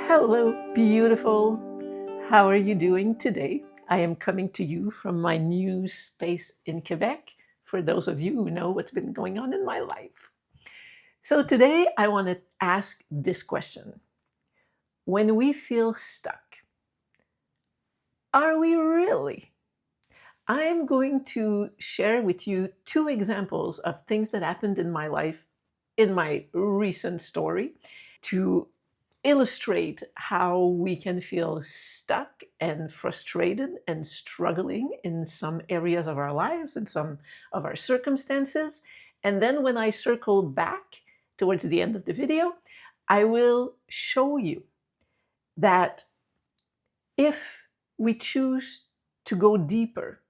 Hello, beautiful. How are you doing today? I am coming to you from my new space in Quebec, for those of you who know what's been going on in my life. So, today I want to ask this question. When we feel stuck, are we really? I am going to share with you two examples of things that happened in my life in my recent story to illustrate how we can feel stuck and frustrated and struggling in some areas of our lives and some of our circumstances. And then when I circle back towards the end of the video, I will show you that if we choose to go deeper,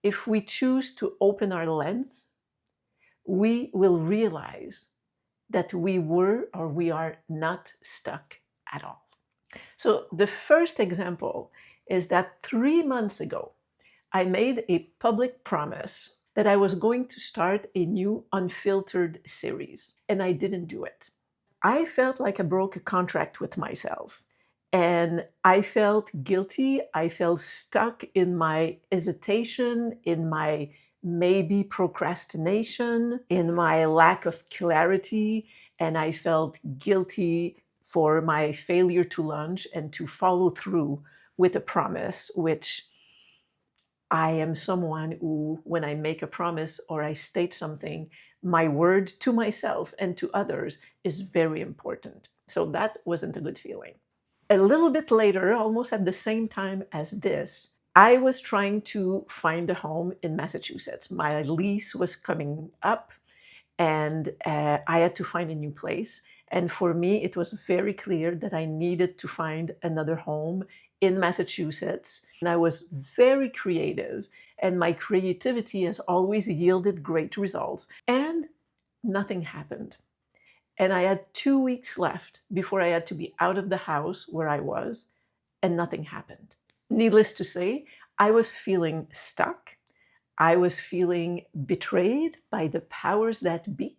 if we choose to open our lens, we will realize that we were or we are not stuck at all. So, the first example is that 3 months ago, I made a public promise that I was going to start a new unfiltered series, and I didn't do it. I felt like I broke a contract with myself, and I felt guilty. I felt stuck in my hesitation, in my maybe procrastination, in my lack of clarity, and I felt guilty for my failure to launch and to follow through with a promise, which I am someone who, when I make a promise or I state something, my word to myself and to others is very important. So that wasn't a good feeling. A little bit later, almost at the same time as this, I was trying to find a home in Massachusetts. My lease was coming up and I had to find a new place. And for me, it was very clear that I needed to find another home in Massachusetts. And I was very creative, and my creativity has always yielded great results. And nothing happened. And I had 2 weeks left before I had to be out of the house where I was, and nothing happened. Needless to say, I was feeling stuck. I was feeling betrayed by the powers that be.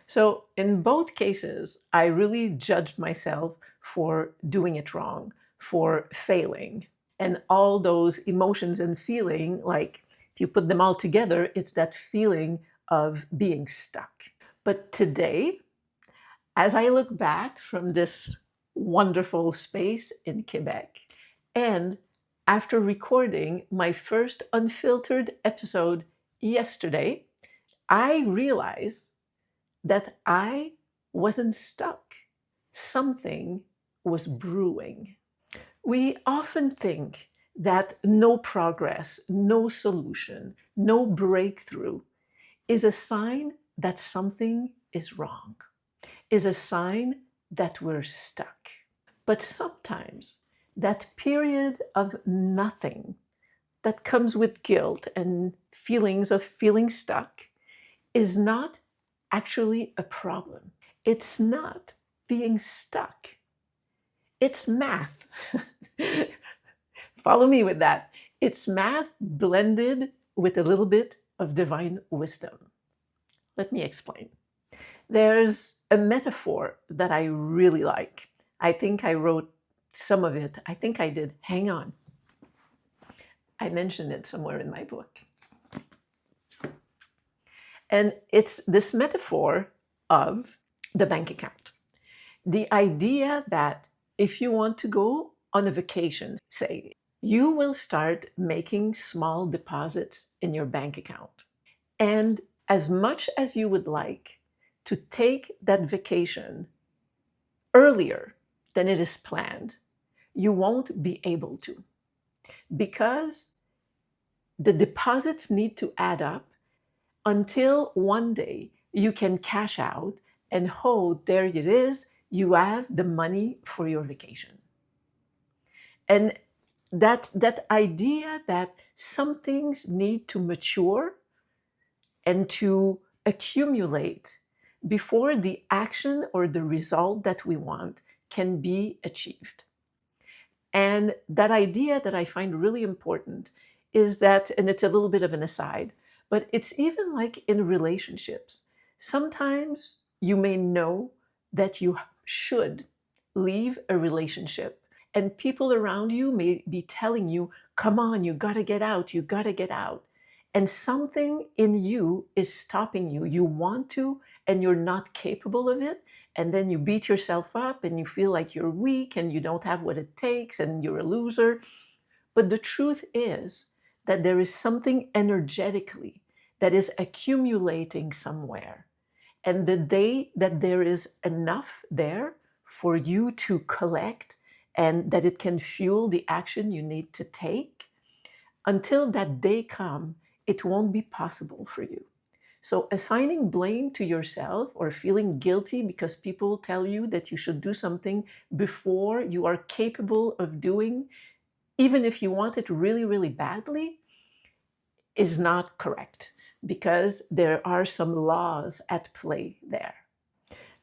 So, in both cases, I really judged myself for doing it wrong, for failing. And all those emotions and feeling, like if you put them all together, it's that feeling of being stuck. But today, as I look back from this wonderful space in Quebec, and after recording my first unfiltered episode yesterday, I realized that I wasn't stuck. Something was brewing. We often think that no progress, no solution, no breakthrough is a sign that something is wrong, is a sign that we're stuck. But sometimes that period of nothing that comes with guilt and feelings of feeling stuck is not actually a problem. It's not being stuck. It's math. Follow me with that. It's math blended with a little bit of divine wisdom. Let me explain. There's a metaphor that I really like. I think I wrote some of it. I think I did. Hang on. I mentioned it somewhere in my book. And it's this metaphor of the bank account. The idea that if you want to go on a vacation, say, you will start making small deposits in your bank account. And as much as you would like to take that vacation earlier than it is planned, you won't be able to, because the deposits need to add up until one day you can cash out and there it is, you have the money for your vacation. And that idea that some things need to mature and to accumulate before the action or the result that we want can be achieved. And that idea that I find really important is that, and it's a little bit of an aside, but it's even like in relationships. Sometimes you may know that you should leave a relationship, and people around you may be telling you, come on, you gotta get out, you gotta get out. And something in you is stopping you. You want to, and you're not capable of it. And then you beat yourself up and you feel like you're weak and you don't have what it takes and you're a loser. But the truth is that there is something energetically that is accumulating somewhere. And the day that there is enough there for you to collect and that it can fuel the action you need to take, until that day come, it won't be possible for you. So assigning blame to yourself or feeling guilty because people tell you that you should do something before you are capable of doing, even if you want it really, really badly, is not correct, because there are some laws at play there.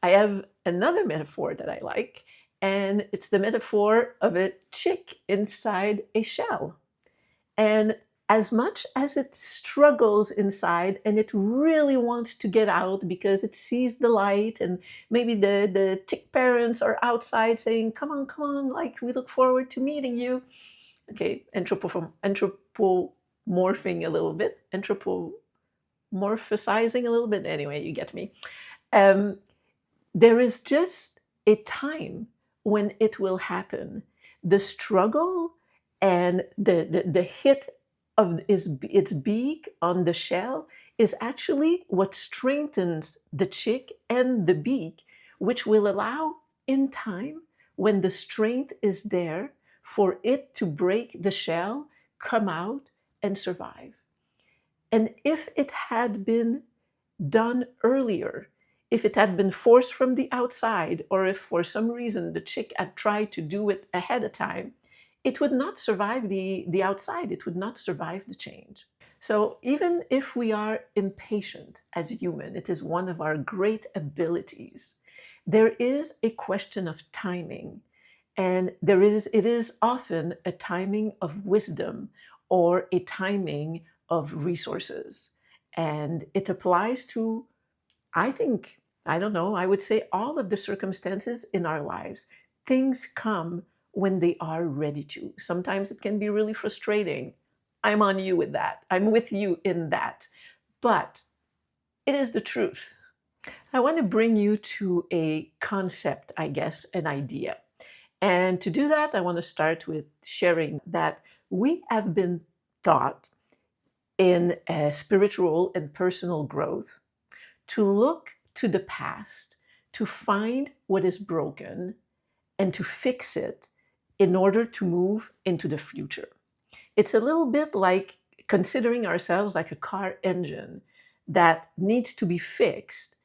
I have another metaphor that I like, and it's the metaphor of a chick inside a shell. And as much as it struggles inside and it really wants to get out because it sees the light, and maybe the chick parents are outside saying, come on, like, we look forward to meeting you. Okay, anthropomorphing a little bit, anthropomorphizing a little bit. Anyway, you get me. Um, there is just a time when it will happen. The struggle and the hit of its beak on the shell is actually what strengthens the chick and the beak, which will allow in time, when the strength is there, for it to break the shell, come out, and survive. And if it had been done earlier, if it had been forced from the outside, or if for some reason the chick had tried to do it ahead of time, it would not survive the outside, it would not survive the change. So even if we are impatient as human, it is one of our great abilities. There is a question of timing, and it is often a timing of wisdom or a timing of resources. And it applies to, I think, I don't know, I would say all of the circumstances in our lives. Things come when they are ready to. Sometimes it can be really frustrating. I'm on you with that. I'm with you in that. But it is the truth. I want to bring you to a concept, I guess, an idea. And to do that, I want to start with sharing that we have been taught in spiritual and personal growth to look to the past, to find what is broken, and to fix it in order to move into the future. It's a little bit like considering ourselves like a car engine that needs to be fixed.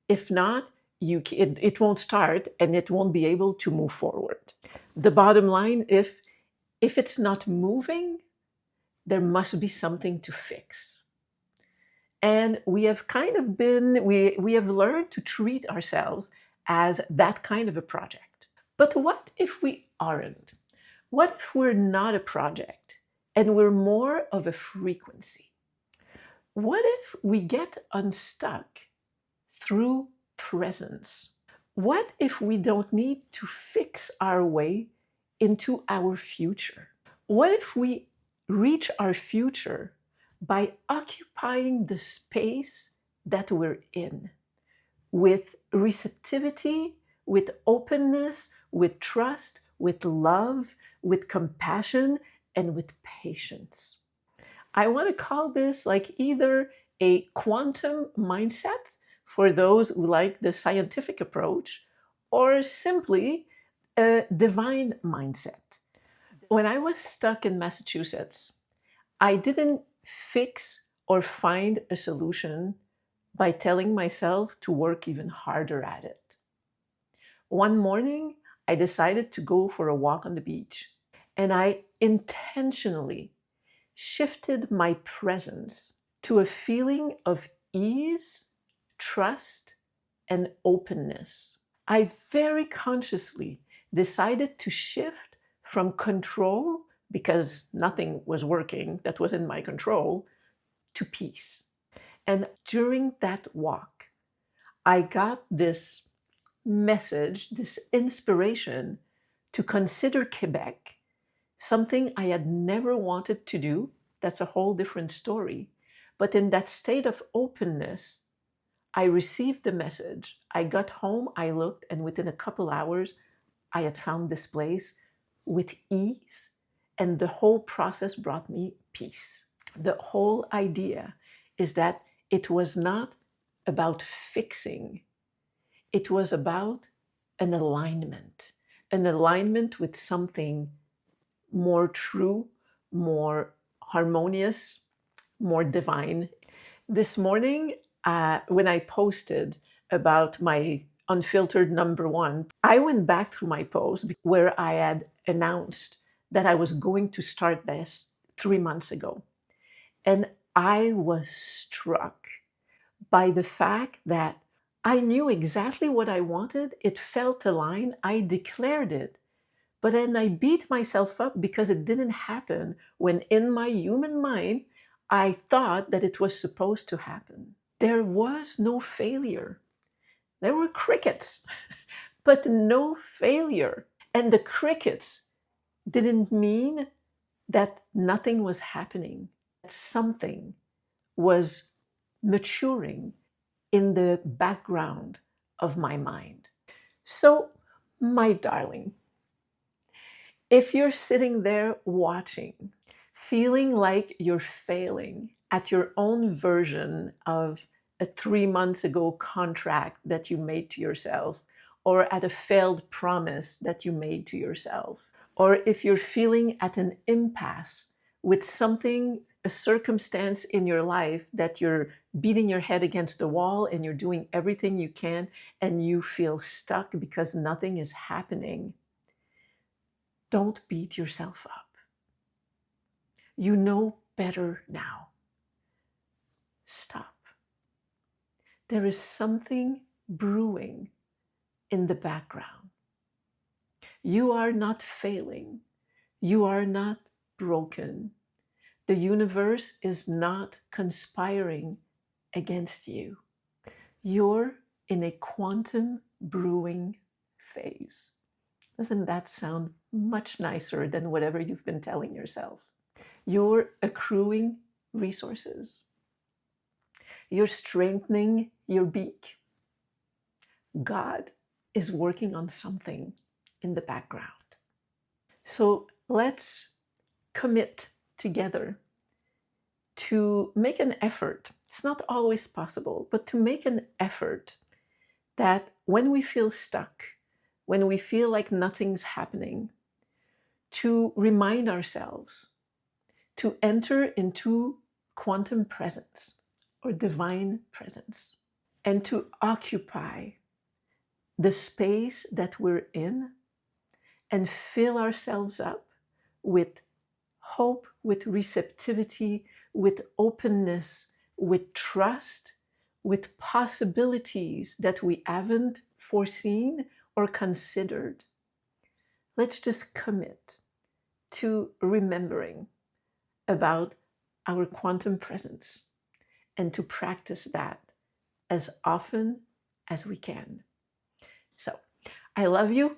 If not, it won't start and it won't be able to move forward. The bottom line, if it's not moving, there must be something to fix. And we have kind of been, we have learned to treat ourselves as that kind of a project. But what if we aren't? What if we're not a project and we're more of a frequency? What if we get unstuck through presence? What if we don't need to fix our way into our future? What if we reach our future by occupying the space that we're in with receptivity, with openness, with trust, with love, with compassion, and with patience? I want to call this like either a quantum mindset for those who like the scientific approach, or simply a divine mindset. When I was stuck in Massachusetts, I didn't fix or find a solution by telling myself to work even harder at it. One morning, I decided to go for a walk on the beach, and I intentionally shifted my presence to a feeling of ease, trust, and openness. I very consciously decided to shift from control, because nothing was working that was in my control, to peace. And during that walk, I got this message, this inspiration to consider Quebec, something I had never wanted to do. That's a whole different story. But in that state of openness, I received the message. I got home, I looked, and within a couple hours, I had found this place with ease. And the whole process brought me peace. The whole idea is that it was not about fixing, it was about an alignment with something more true, more harmonious, more divine. This morning, when I posted about my unfiltered #1, I went back through my post where I had announced that I was going to start this 3 months ago. And I was struck by the fact that I knew exactly what I wanted. It felt aligned. I declared it. But then I beat myself up because it didn't happen when in my human mind, I thought that it was supposed to happen. There was no failure. There were crickets, but no failure. And the crickets didn't mean that nothing was happening. Something was maturing in the background of my mind. So, my darling, if you're sitting there watching, feeling like you're failing at your own version of a 3 months ago contract that you made to yourself, or at a failed promise that you made to yourself, or if you're feeling at an impasse with something, a circumstance in your life that you're beating your head against the wall and you're doing everything you can and you feel stuck because nothing is happening, don't beat yourself up. You know better now. Stop. There is something brewing in the background. You are not failing. You are not broken. The universe is not conspiring against you. You're in a quantum brewing phase. Doesn't that sound much nicer than whatever you've been telling yourself? You're accruing resources. You're strengthening your beak. God is working on something in the background. So let's commit together to make an effort. It's not always possible, but to make an effort that when we feel stuck, when we feel like nothing's happening, to remind ourselves to enter into quantum presence or divine presence and to occupy the space that we're in and fill ourselves up with hope, with receptivity, with openness, with trust, with possibilities that we haven't foreseen or considered. Let's just commit to remembering about our quantum presence and to practice that as often as we can. So, I love you.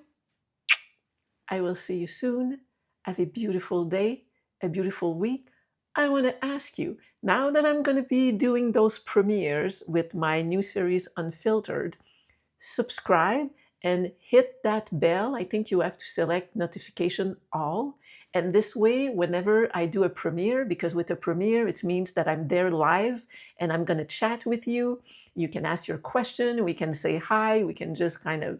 I will see you soon. Have a beautiful day, a beautiful week. I want to ask you, now that I'm going to be doing those premieres with my new series Unfiltered, subscribe and hit that bell. I think you have to select notification all. And this way, whenever I do a premiere, because with a premiere, it means that I'm there live and I'm going to chat with you. You can ask your question. We can say hi. We can just kind of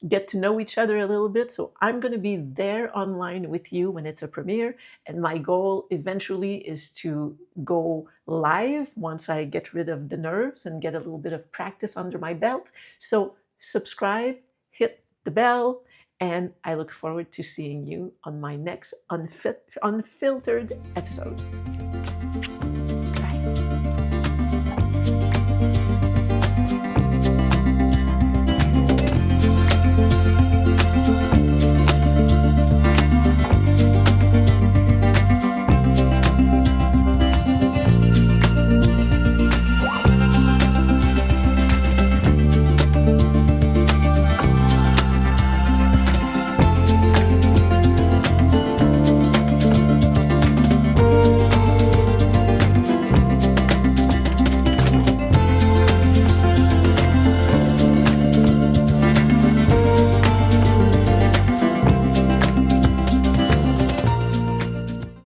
get to know each other a little bit. So I'm going to be there online with you when it's a premiere. And my goal eventually is to go live once I get rid of the nerves and get a little bit of practice under my belt. So subscribe, hit the bell, and I look forward to seeing you on my next unfiltered episode.